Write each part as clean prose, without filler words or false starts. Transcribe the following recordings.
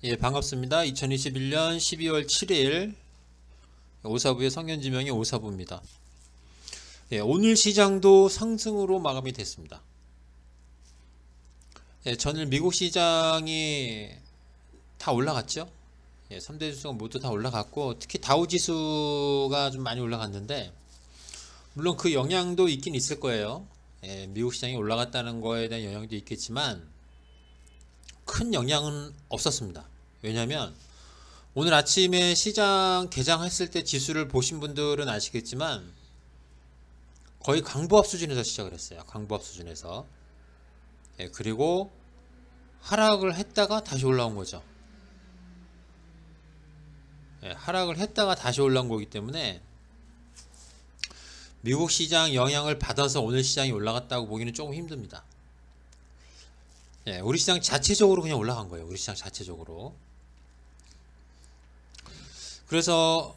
예, 반갑습니다. 2021년 12월 7일 오사부의 성현지명의 오사부입니다. 예, 오늘 시장도 상승으로 마감이 됐습니다. 예, 전일 미국 시장이 다 올라갔죠. 예, 3대 지수가 모두 다 올라갔고, 특히 다우지수가 좀 많이 올라갔는데, 물론 그 영향도 있긴 있을 거예요. 예, 미국 시장이 올라갔다는 거에 대한 영향도 있겠지만 큰 영향은 없었습니다. 왜냐하면 오늘 아침에 시장 개장했을 때 지수를 보신 분들은 아시겠지만 거의 강보합 수준에서 시작을 했어요. 강보합 수준에서. 예, 그리고 하락을 했다가 다시 올라온 거죠. 예, 하락을 했다가 다시 올라온 거기 때문에 미국 시장 영향을 받아서 오늘 시장이 올라갔다고 보기는 조금 힘듭니다. 예, 우리 시장 자체적으로 그냥 올라간 거예요. 우리 시장 자체적으로. 그래서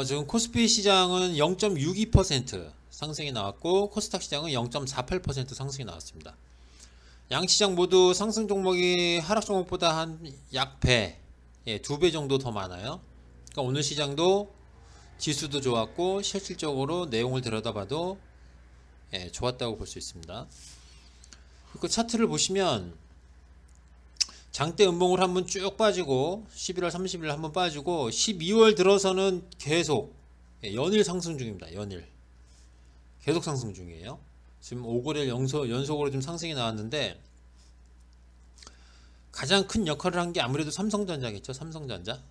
지금 코스피 시장은 0.62% 상승이 나왔고, 코스닥 시장은 0.48% 상승이 나왔습니다. 양 시장 모두 상승 종목이 하락 종목보다 한 약 배, 예, 2배 정도 더 많아요. 그러니까 오늘 시장도 지수도 좋았고 실질적으로 내용을 들여다봐도 예, 좋았다고 볼 수 있습니다. 그 차트를 보시면 장대 음봉을 한번 쭉 빠지고 11월 30일 한번 빠지고 12월 들어서는 계속 연일 상승 중입니다. 연일 계속 상승 중이에요. 지금 5거래일 연속으로 좀 상승이 나왔는데 가장 큰 역할을 한 게 아무래도 삼성전자겠죠. 삼성전자.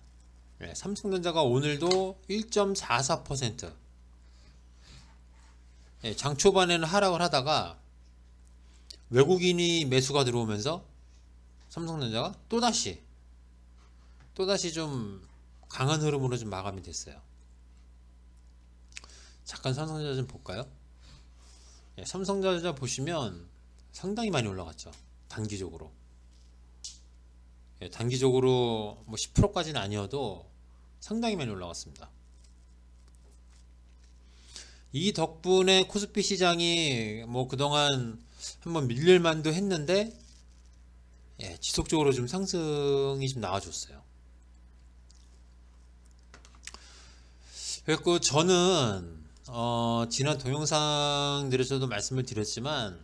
네, 삼성전자가 오늘도 1.44%. 네, 장 초반에는 하락을 하다가 외국인이 매수가 들어오면서 삼성전자가 또다시 좀 강한 흐름으로 좀 마감이 됐어요. 잠깐 삼성전자 좀 볼까요? 예, 삼성전자 보시면 상당히 많이 올라갔죠. 단기적으로. 예, 단기적으로 뭐 10%까지는 아니어도 상당히 많이 올라갔습니다. 이 덕분에 코스피 시장이 뭐 그동안 한번 밀릴만도 했는데 예, 지속적으로 좀 상승이 좀 나와줬어요. 그리고 저는 지난 동영상들에서도 말씀을 드렸지만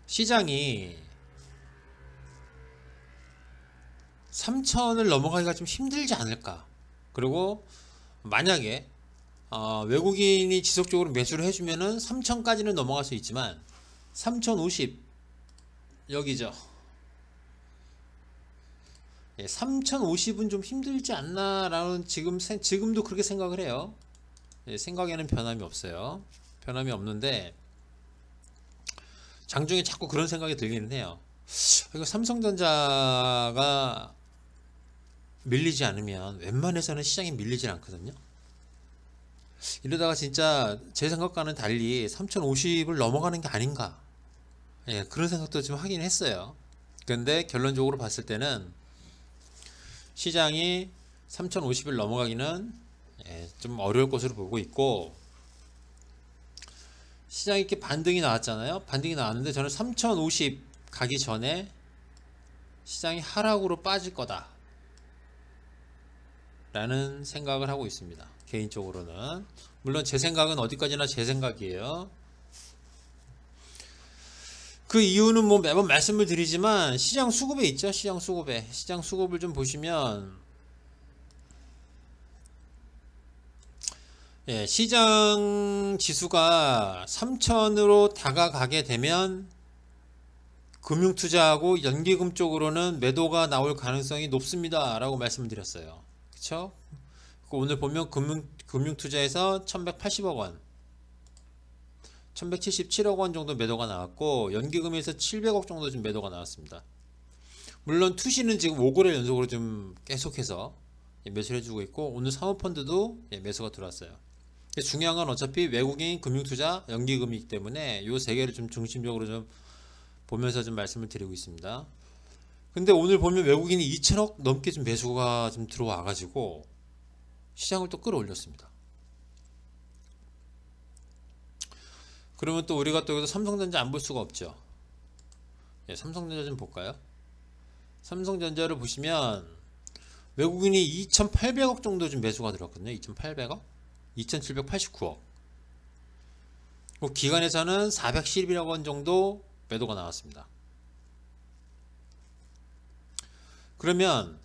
시장이 3천을 넘어가기가 좀 힘들지 않을까. 그리고 만약에 외국인이 지속적으로 매수를 해주면은 3천까지는 넘어갈 수 있지만 3050 여기죠. 예, 3050은 좀 힘들지 않나라는 지금도 그렇게 생각을 해요. 예, 생각에는 변함이 없어요. 변함이 없는데 장중에 자꾸 그런 생각이 들기는 해요. 이거 삼성전자가 밀리지 않으면 웬만해서는 시장이 밀리질 않거든요. 이러다가 진짜 제 생각과는 달리 3050을 넘어가는 게 아닌가, 예, 그런 생각도 좀 하긴 했어요. 근데 결론적으로 봤을 때는 시장이 3050을 넘어가기는 예, 좀 어려울 것으로 보고 있고, 시장이 이렇게 반등이 나왔잖아요. 반등이 나왔는데 저는 3050 가기 전에 시장이 하락으로 빠질 거다 라는 생각을 하고 있습니다. 개인적으로는. 물론 제 생각은 어디까지나 제 생각이에요. 그 이유는 뭐 매번 말씀을 드리지만 시장 수급에 있죠. 시장 수급에. 시장 수급을 좀 보시면 예, 시장 지수가 3천으로 다가가게 되면 금융투자하고 연기금 쪽으로는 매도가 나올 가능성이 높습니다 라고 말씀을 드렸어요. 그쵸? 오늘 보면 금융투자에서 1180억 원, 1177억 원 정도 매도가 나왔고, 연기금에서 700억 정도 좀 매도가 나왔습니다. 물론 투시는 지금 5거래일 연속으로 좀 계속해서 매수를 해주고 있고, 오늘 사모펀드도 매수가 들어왔어요. 중요한 건 어차피 외국인 금융투자 연기금이기 때문에 이 세 개를 좀 중심적으로 좀 보면서 좀 말씀을 드리고 있습니다. 근데 오늘 보면 외국인이 2천억 넘게 좀 매수가 좀 들어와 가지고 시장을 또 끌어올렸습니다. 그러면 또 우리가 또 여기서 삼성전자 안 볼 수가 없죠. 예, 삼성전자 좀 볼까요? 삼성전자를 보시면 외국인이 2,800억 정도 좀 매수가 들었거든요. 2,800억? 2,789억. 기관에서는 411억 원 정도 매도가 나왔습니다. 그러면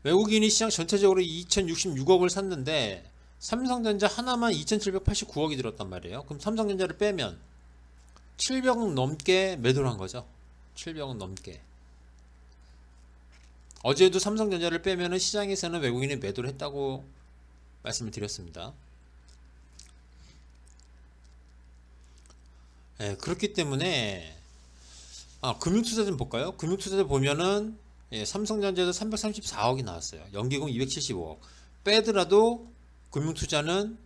외국인이 시장 전체적으로 2,066억을 샀는데 삼성전자 하나만 2,789억이 들었단 말이에요. 그럼 삼성전자를 빼면 700억 넘게 매도를 한 거죠. 700억 넘게. 어제도 삼성전자를 빼면은 시장에서는 외국인이 매도를 했다고 말씀을 드렸습니다. 예, 그렇기 때문에 금융투자 좀 볼까요? 금융투자 보면은 삼성전자도 334억이 나왔어요. 연기금 275억. 빼더라도 금융투자는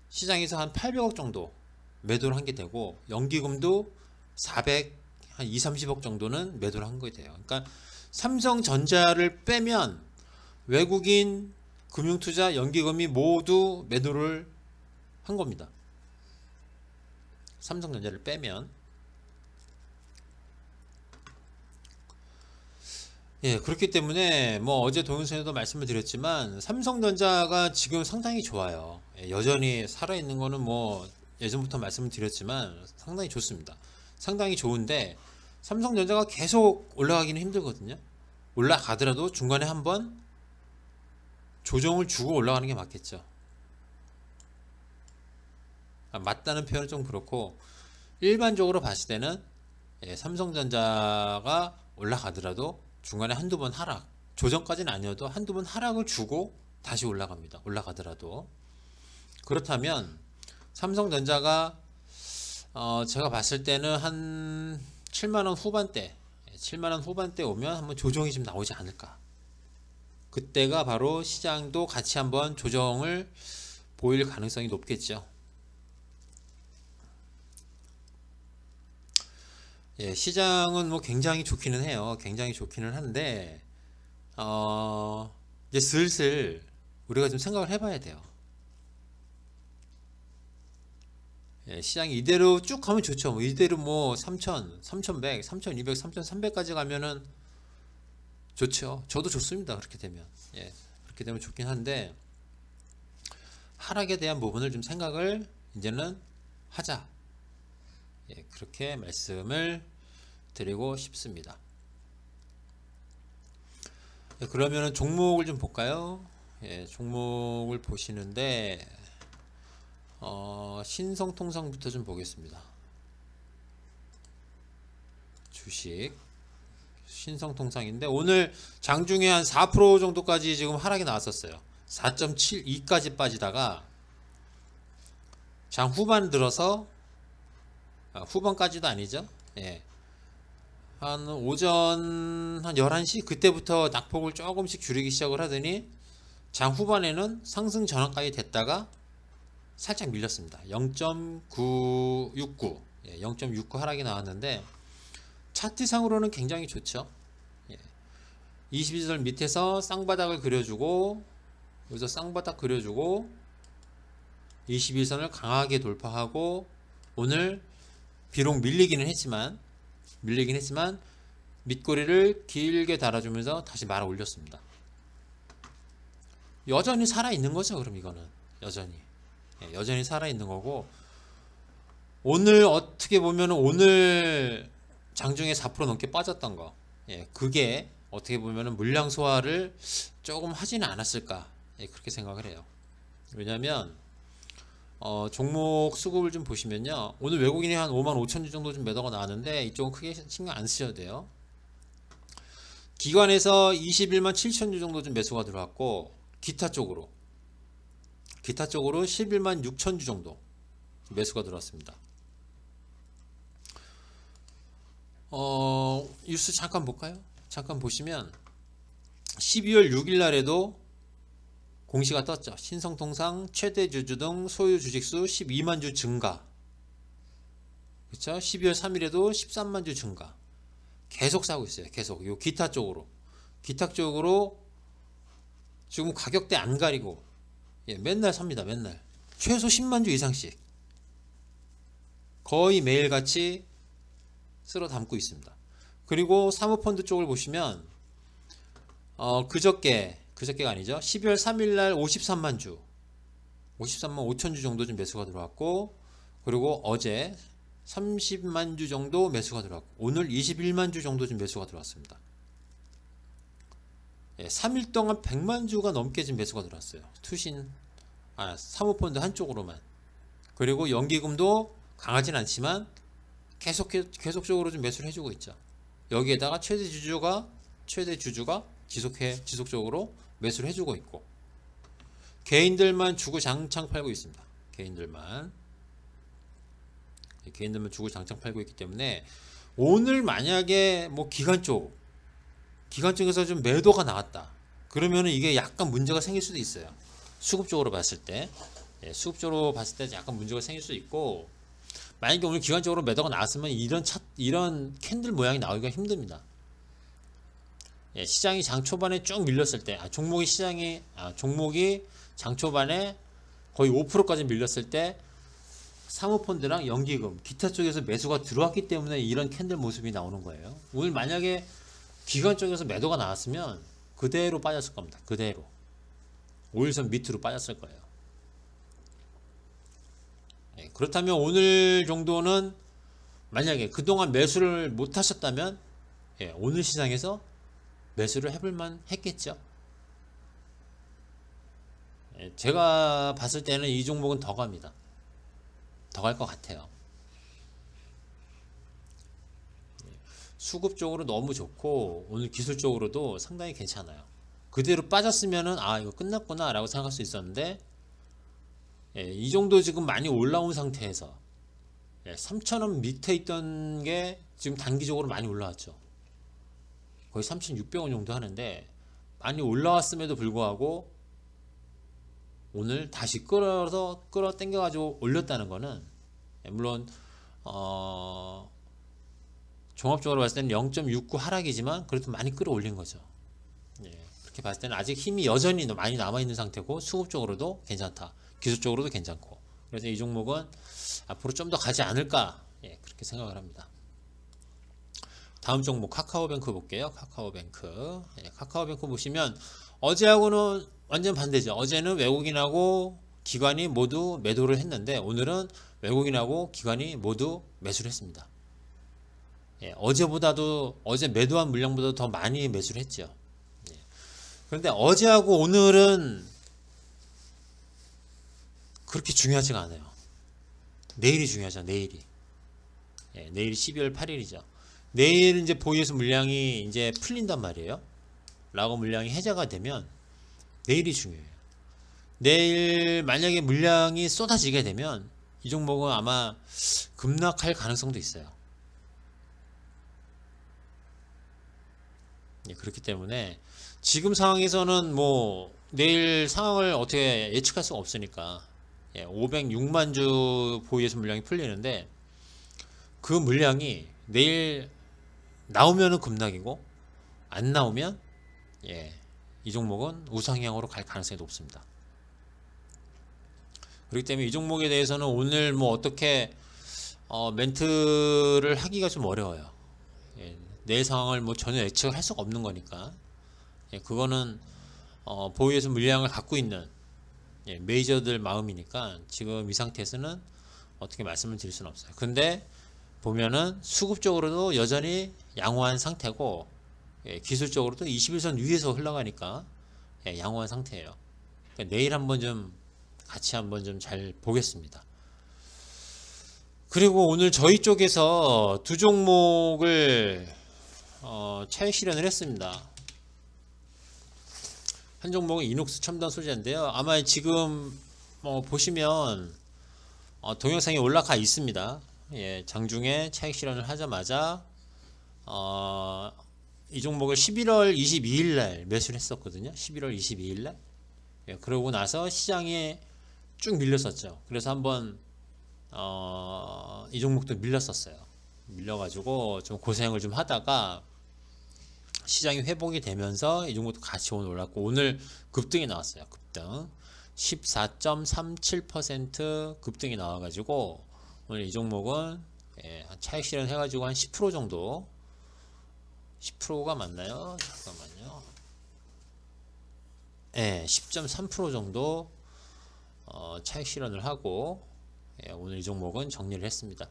시장에서 한 800억 정도 매도를 한 게 되고 연기금도 400, 한 2, 30억 정도는 매도를 한 게 돼요. 그러니까 삼성전자를 빼면 외국인 금융투자 연기금이 모두 매도를 한 겁니다. 삼성전자를 빼면. 예, 그렇기 때문에 뭐 어제 동영상에도 말씀을 드렸지만 삼성전자가 지금 상당히 좋아요. 예, 여전히 살아있는 거는 뭐 예전부터 말씀을 드렸지만 상당히 좋습니다. 상당히 좋은데 삼성전자가 계속 올라가기는 힘들거든요. 올라가더라도 중간에 한번 조정을 주고 올라가는 게 맞겠죠. 맞다는 표현은 좀 그렇고 일반적으로 봤을 때는 삼성전자가 올라가더라도 중간에 한두 번 하락, 조정까지는 아니어도 한두 번 하락을 주고 다시 올라갑니다. 올라가더라도. 그렇다면 삼성전자가 제가 봤을 때는 한 7만원 후반대 7만원 후반대 오면 한번 조정이 좀 나오지 않을까. 그때가 바로 시장도 같이 한번 조정을 보일 가능성이 높겠죠. 예, 시장은 뭐 굉장히 좋기는 해요. 굉장히 좋기는 한데 이제 슬슬 우리가 좀 생각을 해봐야 돼요. 예, 시장이 이대로 쭉 가면 좋죠. 뭐 이대로 뭐 3,000, 3,100, 3,200, 3,300까지 가면은 좋죠. 저도 좋습니다. 그렇게 되면. 예, 그렇게 되면 좋긴 한데 하락에 대한 부분을 좀 생각을 이제는 하자. 예, 그렇게 말씀을 드리고 싶습니다. 예, 그러면은 종목을 좀 볼까요? 예, 종목을 보시는데 신성통상부터 좀 보겠습니다. 주식 신성통상인데 오늘 장중에 한 4% 정도까지 지금 하락이 나왔었어요. 4.72까지 빠지다가 장 후반 들어서 후반까지도 아니죠. 예. 한 오전 한 11시 그때부터 낙폭을 조금씩 줄이기 시작을 하더니 장 후반에는 상승 전환까지 됐다가 살짝 밀렸습니다. 0.969 예, 0.69 하락이 나왔는데 차트상으로는 굉장히 좋죠. 예. 22절 밑에서 쌍바닥을 그려주고 여기서 쌍바닥 그려주고 21선을 강하게 돌파하고 오늘 비록 밀리긴 했지만 밑꼬리를 길게 달아주면서 다시 말아 올렸습니다. 여전히 살아있는 거죠. 그럼 이거는 여전히 살아있는 거고 오늘 어떻게 보면 오늘 장중에 4% 넘게 빠졌던 거 그게 어떻게 보면 물량 소화를 조금 하지는 않았을까 그렇게 생각을 해요. 왜냐면 종목 수급을 좀 보시면요. 오늘 외국인이 한 55,000주 정도 좀 매도가 나왔는데 이쪽은 크게 신경 안 쓰셔도 돼요. 기관에서 21만 7천주 정도 좀 매수가 들어왔고 기타 쪽으로 11만 6천주 정도 매수가 들어왔습니다. 뉴스 잠깐 볼까요? 잠깐 보시면 12월 6일 날에도 공시가 떴죠. 신성통상 최대 주주 등 소유 주식수 12만 주 증가. 그렇죠? 12월 3일에도 13만 주 증가. 계속 사고 있어요. 계속 요 기타 쪽으로 지금 가격대 안 가리고 맨날 삽니다. 맨날 최소 10만 주 이상씩 거의 매일같이 쓸어 담고 있습니다. 그리고 사모펀드 쪽을 보시면 그저께가 아니죠. 12월 3일 날 53만 주, 53만 5천 주 정도 좀 매수가 들어왔고, 그리고 어제 30만 주 정도 매수가 들어왔고, 오늘 21만 주 정도 좀 매수가 들어왔습니다. 3일 동안 100만 주가 넘게 지금 매수가 들어왔어요. 사모펀드 한쪽으로만. 그리고 연기금도 강하진 않지만 계속적으로 좀 매수를 해주고 있죠. 여기에다가 최대 주주가 지속적으로 매수를 해주고 있고, 개인들만 주고 장창 팔고 있습니다. 개인들만 주고 장창 팔고 있기 때문에, 오늘 만약에 뭐 기관 쪽에서 좀 매도가 나왔다 그러면은 이게 약간 문제가 생길 수도 있어요. 수급적으로 봤을 때 약간 문제가 생길 수도 있고, 만약에 오늘 기관적으로 매도가 나왔으면 이런 캔들 모양이 나오기가 힘듭니다. 시장이 장 초반에 쭉 밀렸을 때, 종목이 장 초반에 거의 5%까지 밀렸을 때, 사모펀드랑 연기금, 기타 쪽에서 매수가 들어왔기 때문에 이런 캔들 모습이 나오는 거예요. 오늘 만약에 기관 쪽에서 매도가 나왔으면 그대로 빠졌을 겁니다. 그대로 5일선 밑으로 빠졌을 거예요. 그렇다면 오늘 정도는 만약에 그동안 매수를 못 하셨다면, 오늘 시장에서 매수를 해볼만 했겠죠. 제가 봤을 때는 이 종목은 더 갑니다. 더 갈 것 같아요. 수급적으로 너무 좋고, 오늘 기술적으로도 상당히 괜찮아요. 그대로 빠졌으면은 이거 끝났구나 라고 생각할 수 있었는데, 이 정도 지금 많이 올라온 상태에서 3,000원 밑에 있던 게 지금 단기적으로 많이 올라왔죠. 거의 3,600원 정도 하는데, 많이 올라왔음에도 불구하고 오늘 다시 끌어 당겨 가지고 올렸다는 거는, 물론 종합적으로 봤을 때는 0.69 하락이지만 그래도 많이 끌어올린 거죠. 그렇게 봤을 때는 아직 힘이 여전히 많이 남아있는 상태고, 수급적으로도 괜찮다, 기술적으로도 괜찮고, 그래서 이 종목은 앞으로 좀 더 가지 않을까, 그렇게 생각을 합니다. 다음 종목 카카오뱅크 볼게요. 카카오뱅크 보시면 어제하고는 완전 반대죠. 어제는 외국인하고 기관이 모두 매도를 했는데, 오늘은 외국인하고 기관이 모두 매수를 했습니다. 어제 매도한 물량보다 더 많이 매수를 했죠. 그런데 어제하고 오늘은 그렇게 중요하지가 않아요. 내일이 중요하죠. 내일이 12월 8일이죠. 내일 이제 보유해서 물량이 이제 풀린단 말이에요. 라고 물량이 해제가 되면 내일이 중요해요. 내일 만약에 물량이 쏟아지게 되면 이 종목은 아마 급락할 가능성도 있어요. 그렇기 때문에 지금 상황에서는 뭐 내일 상황을 어떻게 예측할 수가 없으니까, 506만 주 보유해서 물량이 풀리는데, 그 물량이 내일 나오면은 급락이고, 안 나오면 이 종목은 우상향으로 갈 가능성이 높습니다. 그렇기 때문에 이 종목에 대해서는 오늘 뭐 어떻게 멘트를 하기가 좀 어려워요. 내일 상황을 뭐 전혀 예측을 할 수가 없는 거니까. 그거는 보유해서 물량을 갖고 있는 메이저들 마음이니까 지금 이 상태에서는 어떻게 말씀을 드릴 수는 없어요. 근데 보면은 수급적으로도 여전히 양호한 상태고, 기술적으로도 21선 위에서 흘러가니까 양호한 상태예요. 그러니까 내일 같이 한번 좀 잘 보겠습니다. 그리고 오늘 저희 쪽에서 두 종목을 차익 실현을 했습니다. 한 종목은 이녹스 첨단 소재인데요. 아마 지금 보시면 동영상이 올라가 있습니다. 장중에 차익 실현을 하자마자 이 종목을 11월 22일 날 매수를 했었거든요. 11월 22일 날. 그러고 나서 시장이 쭉 밀렸었죠. 그래서 한번 이 종목도 밀렸었어요. 밀려가지고 좀 고생을 좀 하다가 시장이 회복이 되면서 이 종목도 같이 오늘 올랐고, 오늘 급등이 나왔어요. 급등 14.37% 급등이 나와가지고 오늘 이 종목은 차익 실현 해가지고 한 10% 정도, 10%가 맞나요? 잠깐만요. 10.3% 정도 차익 실현을 하고 오늘 이 종목은 정리를 했습니다.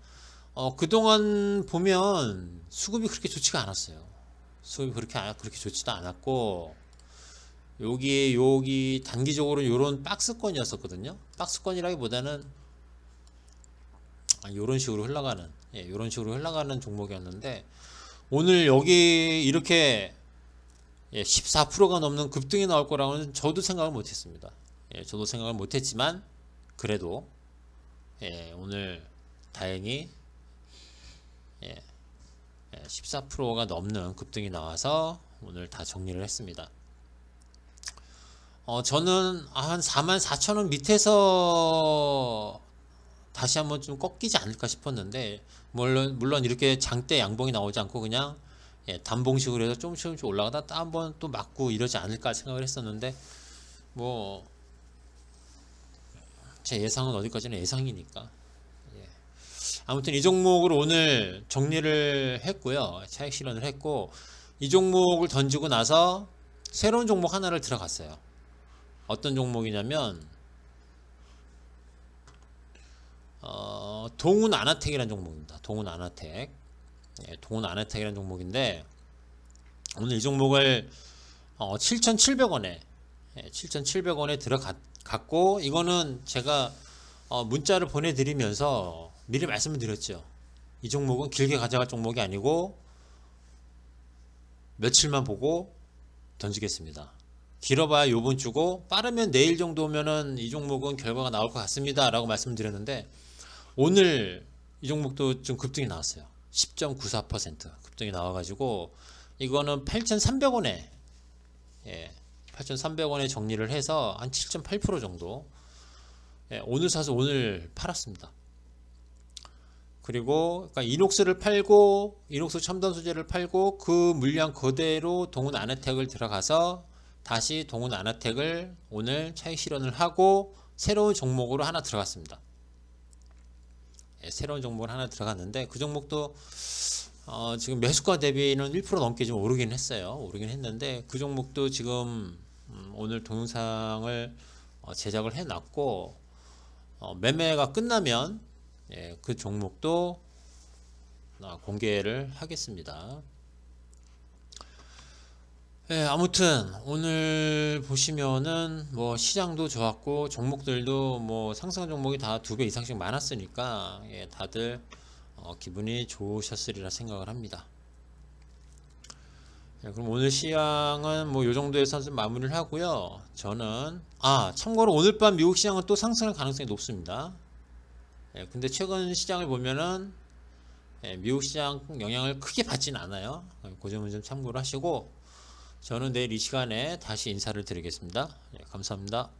그동안 보면 수급이 그렇게 좋지가 않았어요. 수급이 그렇게 좋지도 않았고, 여기 단기적으로 요런 박스권이었었거든요. 박스권이라기보다는 요런 식으로 흘러가는 종목이었는데, 오늘 여기 이렇게 14%가 넘는 급등이 나올 거라고는 저도 생각을 못했습니다. 저도 생각을 못했지만 그래도 오늘 다행히 14%가 넘는 급등이 나와서 오늘 다 정리를 했습니다. 저는 한 44,000원 밑에서 다시 한번 좀 꺾이지 않을까 싶었는데, 물론 이렇게 장대 양봉이 나오지 않고 그냥 단봉식으로 해서 조금씩 올라가다 또 한번 또 맞고 이러지 않을까 생각을 했었는데, 뭐 제 예상은 어디까지는 예상이니까. 아무튼 이 종목을 오늘 정리를 했고요. 차익 실현을 했고, 이 종목을 던지고 나서 새로운 종목 하나를 들어갔어요. 어떤 종목이냐면 동훈 아나텍이라는 종목입니다. 동훈 아나텍. 동훈 아나텍이라는 종목인데, 오늘 이 종목을 7,700원에 7,700원에 들어갔고, 이거는 제가 문자를 보내드리면서 미리 말씀을 드렸죠. 이 종목은 길게 가져갈 종목이 아니고 며칠만 보고 던지겠습니다. 길어봐야 요번 주고 빠르면 내일 정도면은 이 종목은 결과가 나올 것 같습니다 라고 말씀드렸는데, 오늘 이 종목도 좀 급등이 나왔어요. 10.94% 급등이 나와가지고 이거는 8,300원에 8,300원에 정리를 해서 한 7.8% 정도 오늘 사서 오늘 팔았습니다. 그리고 그러니까 이녹스를 팔고, 이녹스 첨단 소재를 팔고, 그 물량 그대로 동훈 아나텍을 들어가서 다시 동훈 아나텍을 오늘 차익 실현을 하고 새로운 종목으로 하나 들어갔습니다. 새로운 종목을 하나 들어갔는데, 그 종목도 지금 매수가 대비는 1% 넘게 좀 오르긴 했어요. 오르긴 했는데, 그 종목도 지금 오늘 동영상을 제작을 해놨고, 매매가 끝나면 그 종목도 공개를 하겠습니다. 아무튼 오늘 보시면은 뭐 시장도 좋았고 종목들도 뭐 상승 종목이 다 2배 이상씩 많았으니까 다들 기분이 좋으셨으리라 생각을 합니다. 그럼 오늘 시장은 뭐 요 정도에서 좀 마무리를 하고요. 저는 참고로 오늘 밤 미국 시장은 또 상승할 가능성이 높습니다. 근데 최근 시장을 보면은 미국 시장 영향을 크게 받지는 않아요. 그 점은 좀 참고를 하시고, 저는 내일 이 시간에 다시 인사를 드리겠습니다. 감사합니다.